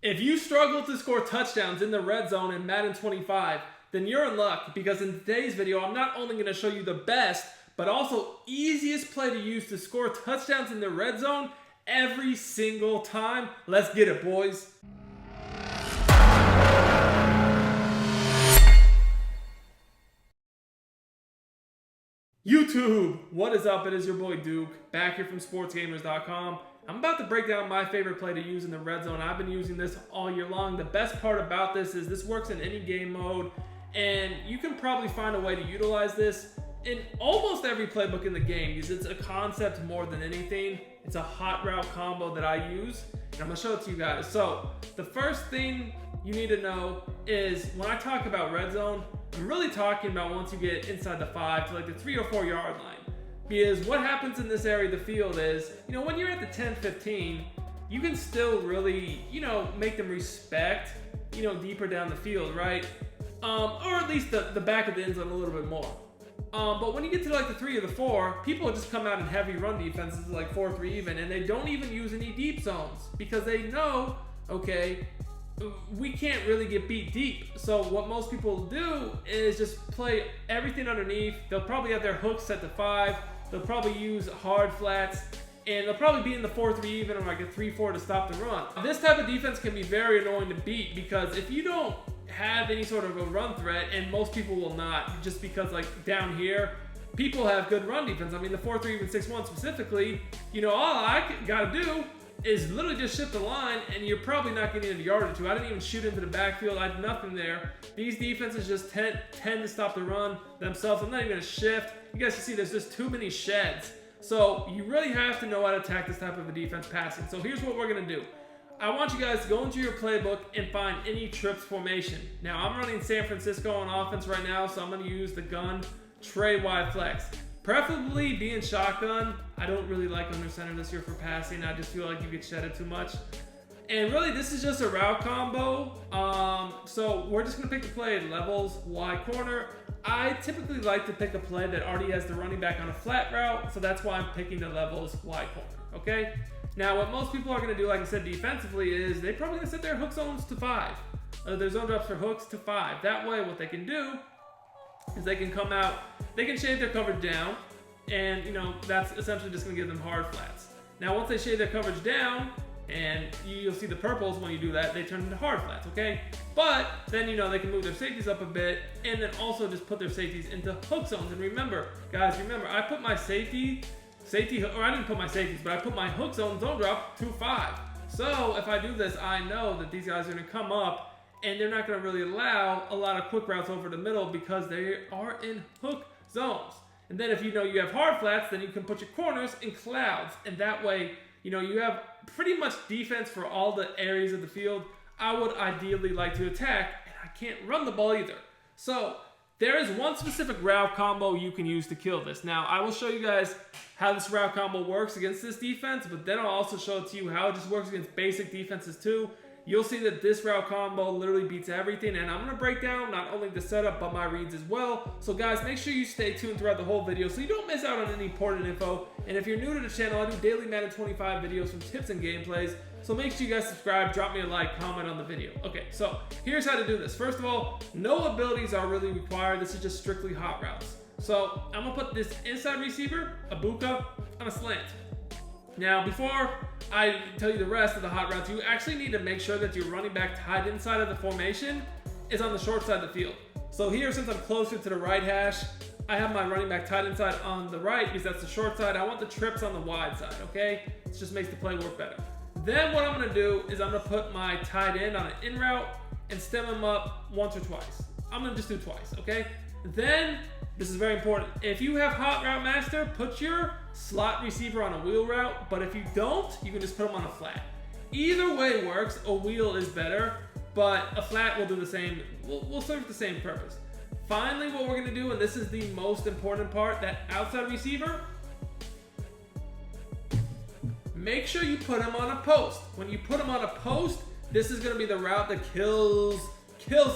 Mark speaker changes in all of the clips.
Speaker 1: If you struggle to score touchdowns in the red zone in Madden 25, then you're in luck, because in today's video, I'm not only going to show you the best, but also easiest play to use to score touchdowns in the red zone every single time. Let's get it, boys. YouTube, what is up? It is your boy Duke, back here from sportsgamers.com. I'm about to break down my favorite play to use in the red zone. I've been using this all year long. The best part about this is this works in any game mode, and you can probably find a way to utilize this in almost every playbook in the game, because it's a concept more than anything. It's a hot route combo that I use, and I'm gonna show it to you guys. So the first thing you need to know is, when I talk about red zone, I'm really talking about once you get inside the 5 to like the 3 or 4 yard line. Because what happens in this area of the field is, when you're at the 10-15, you can still really, make them respect, deeper down the field, right? Or at least the back of the end zone a little bit more. But when you get to like the 3 or the 4, people just come out in heavy run defenses like 4-3 even, and they don't even use any deep zones because they know, okay, we can't really get beat deep. So what most people do is just play everything underneath. They'll probably have their hooks set to 5. They'll probably use hard flats, and they'll probably be in the 4-3 even, or like a 3-4 to stop the run. This type of defense can be very annoying to beat, because if you don't have any sort of a run threat, and most people will not, just because like down here, people have good run defense. I mean, the 4-3 even 6-1 specifically, all I gotta do is literally just shift the line, and you're probably not getting a yard or two. I didn't even shoot into the backfield. I had nothing there. These defenses just tend to stop the run themselves. I'm not even gonna shift. You guys can see there's just too many sheds. So you really have to know how to attack this type of a defense passing. So here's what we're gonna do. I want you guys to go into your playbook and find any trips formation. Now, I'm running San Francisco on offense right now, so I'm gonna use the gun tray wide flex. Preferably being shotgun. I don't really like under center this year for passing. I just feel like you get shedded too much. And really, this is just a route combo. So we're just gonna pick the play at levels, wide corner. I typically like to pick a play that already has the running back on a flat route, so that's why I'm picking the levels, wide corner, okay? Now, what most people are gonna do, like I said, defensively, is they probably gonna set their hook zones to 5. Their zone drops for hooks to 5. That way, what they can do is they can come out, they can shave their coverage down, and that's essentially just gonna give them hard flats. Now, once they shave their coverage down, and you'll see the purples when you do that, they turn into hard flats, okay? But then, they can move their safeties up a bit, and then also just put their safeties into hook zones. And remember, guys, I put my safety, or I didn't put my safeties, but I put my hook zone drop to 5. So if I do this, I know that these guys are gonna come up, and they're not gonna really allow a lot of quick routes over the middle because they are in hook zones. And then if you have hard flats, then you can put your corners in clouds, and that way, you have pretty much defense for all the areas of the field I would ideally like to attack, and I can't run the ball either. So there is one specific route combo you can use to kill this. Now, I will show you guys how this route combo works against this defense, but then I'll also show it to you how it just works against basic defenses too. You'll see that this route combo literally beats everything, and I'm going to break down not only the setup, but my reads as well. So guys, make sure you stay tuned throughout the whole video so you don't miss out on any important info. And if you're new to the channel, I do daily Madden 25 videos from tips and gameplays. So make sure you guys subscribe, drop me a like, comment on the video. Okay, so here's how to do this. First of all, no abilities are really required. This is just strictly hot routes. So I'm going to put this inside receiver, a buka, on a slant. Now, before I tell you the rest of the hot routes, you actually need to make sure that your running back tied inside of the formation is on the short side of the field. So here, since I'm closer to the right hash, I have my running back tied inside on the right because that's the short side. I want the trips on the wide side, okay? It just makes the play work better. Then what I'm gonna do is I'm gonna put my tight end on an in route and stem him up once or twice. I'm gonna just do twice, okay? Then, this is very important. If you have Hot Route Master, put your slot receiver on a wheel route, but if you don't, you can just put them on a flat. Either way works. A wheel is better, but a flat will do the same, will serve the same purpose. Finally, what we're gonna do, and this is the most important part, that outside receiver, make sure you put him on a post. When you put him on a post, this is gonna be the route that kills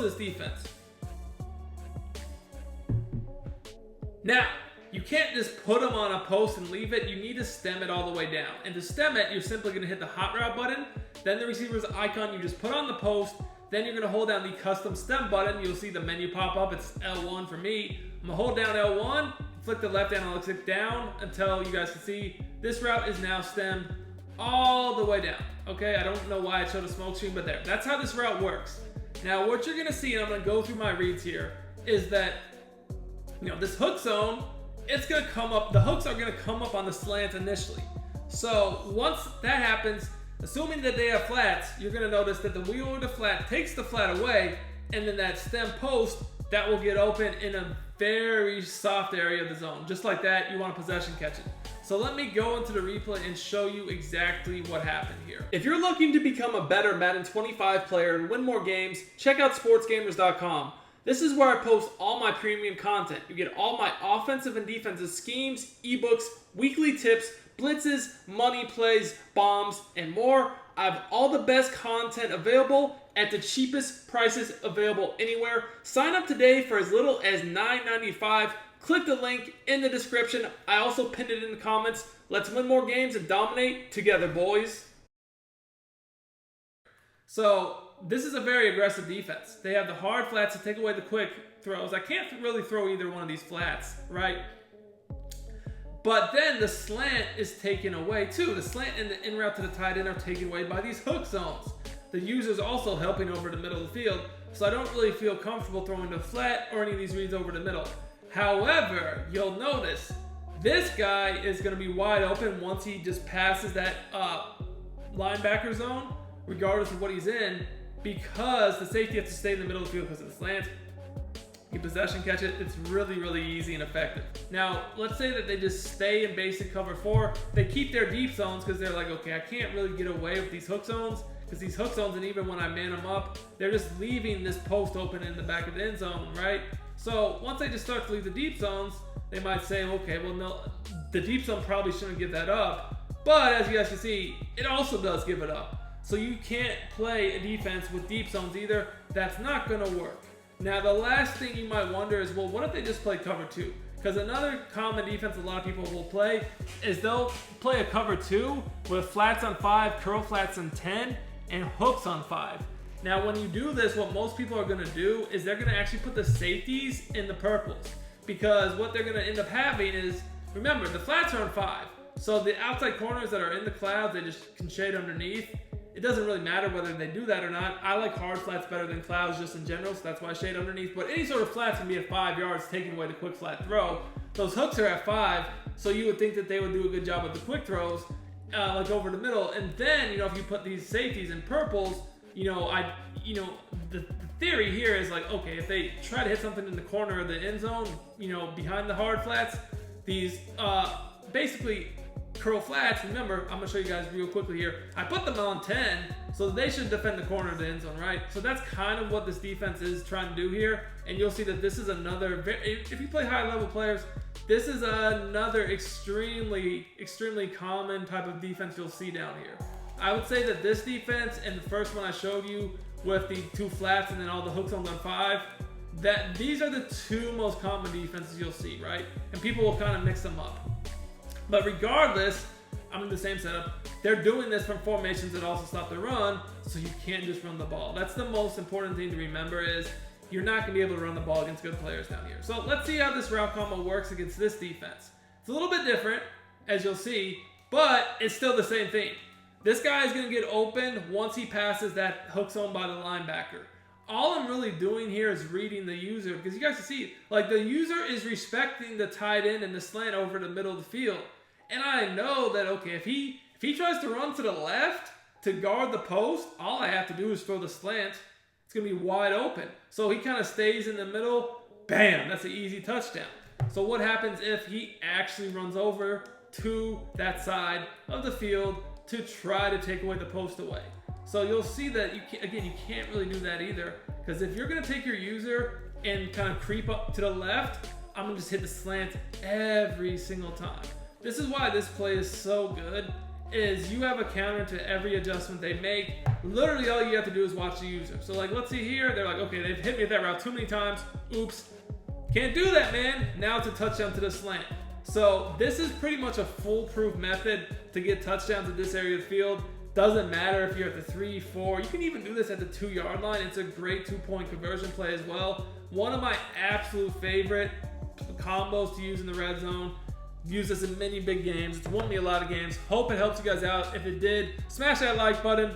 Speaker 1: this defense. Now, you can't just put them on a post and leave it. You need to stem it all the way down. And to stem it, you're simply going to hit the hot route button, then the receiver's icon you just put on the post, then you're going to hold down the custom stem button. You'll see the menu pop up. It's L1 for me. I'm going to hold down L1, flick the left analog down until you guys can see this route is now stemmed all the way down. Okay, I don't know why I showed a smoke screen, but there. That's how this route works. Now, what you're going to see, and I'm going to go through my reads here, is that, this hook zone, it's going to come up, the hooks are going to come up on the slant initially. So once that happens, assuming that they have flats, you're going to notice that the wheel or the flat takes the flat away, and then that stem post, that will get open in a very soft area of the zone. Just like that, you want a possession catch it. So let me go into the replay and show you exactly what happened here. If you're looking to become a better Madden 25 player and win more games, check out sportsgamers.com. This is where I post all my premium content. You get all my offensive and defensive schemes, ebooks, weekly tips, blitzes, money plays, bombs, and more. I have all the best content available at the cheapest prices available anywhere. Sign up today for as little as $9.95. Click the link in the description. I also pinned it in the comments. Let's win more games and dominate together, boys. So this is a very aggressive defense. They have the hard flats to take away the quick throws. I can't really throw either one of these flats, right? But then the slant is taken away too. The slant and the in route to the tight end are taken away by these hook zones. The user's also helping over the middle of the field, so I don't really feel comfortable throwing the flat or any of these reads over the middle. However, you'll notice this guy is going to be wide open once he just passes that linebacker zone, regardless of what he's in, because the safety has to stay in the middle of the field because of the slant. You possession catch it, it's really, really easy and effective. Now, let's say that they just stay in basic cover 4. They keep their deep zones because they're like, okay, I can't really get away with these hook zones, because these hook zones, and even when I man them up, they're just leaving this post open in the back of the end zone, right? So once they just start to leave the deep zones, they might say, okay, well, no, the deep zone probably shouldn't give that up. But as you guys can see, it also does give it up. So you can't play a defense with deep zones either. That's not going to work. Now, the last thing you might wonder is, well, what if they just play cover 2? Because another common defense a lot of people will play is they'll play a cover 2 with flats on 5, curl flats on 10, and hooks on 5. Now, when you do this, what most people are going to do is they're going to actually put the safeties in the purples, because what they're going to end up having is, remember, the flats are on 5. So the outside corners that are in the clouds, they just can shade underneath. It doesn't really matter whether they do that or not. I like hard flats better than clouds just in general, so that's why I shade underneath. But any sort of flats can be at 5 yards, taking away the quick flat throw. Those hooks are at 5, so you would think that they would do a good job with the quick throws, like over the middle. And then, if you put these safeties in purples, the theory here is like, okay, if they try to hit something in the corner of the end zone, behind the hard flats, these basically curl flats, remember, I'm going to show you guys real quickly here. I put them on 10, so they should defend the corner of the end zone, right? So that's kind of what this defense is trying to do here. And you'll see that this is another, if you play high-level players, this is another extremely, extremely common type of defense you'll see down here. I would say that this defense and the first one I showed you with the 2 flats and then all the hooks on 5, that these are the 2 most common defenses you'll see, right? And people will kind of mix them up. But regardless, I'm in the same setup. They're doing this from formations that also stop the run, so you can't just run the ball. That's the most important thing to remember, is you're not going to be able to run the ball against good players down here. So let's see how this route combo works against this defense. It's a little bit different, as you'll see, but it's still the same thing. This guy is going to get open once he passes that hook zone by the linebacker. All I'm really doing here is reading the user, because you guys can see, like, the user is respecting the tight end and the slant over the middle of the field. And I know that, okay, if he tries to run to the left to guard the post, all I have to do is throw the slant. It's going to be wide open. So he kind of stays in the middle. Bam! That's an easy touchdown. So what happens if he actually runs over to that side of the field to try to take away the post away? So you'll see that, you can't really do that either. Because if you're going to take your user and kind of creep up to the left, I'm going to just hit the slant every single time. This is why this play is so good, is you have a counter to every adjustment they make. Literally all you have to do is watch the user. So like, let's see here, they're like, okay, they've hit me at that route too many times. Oops. Can't do that, man. Now it's a touchdown to the slant. So this is pretty much a foolproof method to get touchdowns at this area of the field. Doesn't matter if you're at the 3, 4. You can even do this at the 2-yard line. It's a great 2-point conversion play as well. One of my absolute favorite combos to use in the red zone. Use this in many big games. It's won me a lot of games. Hope it helps you guys out. If it did, smash that like button.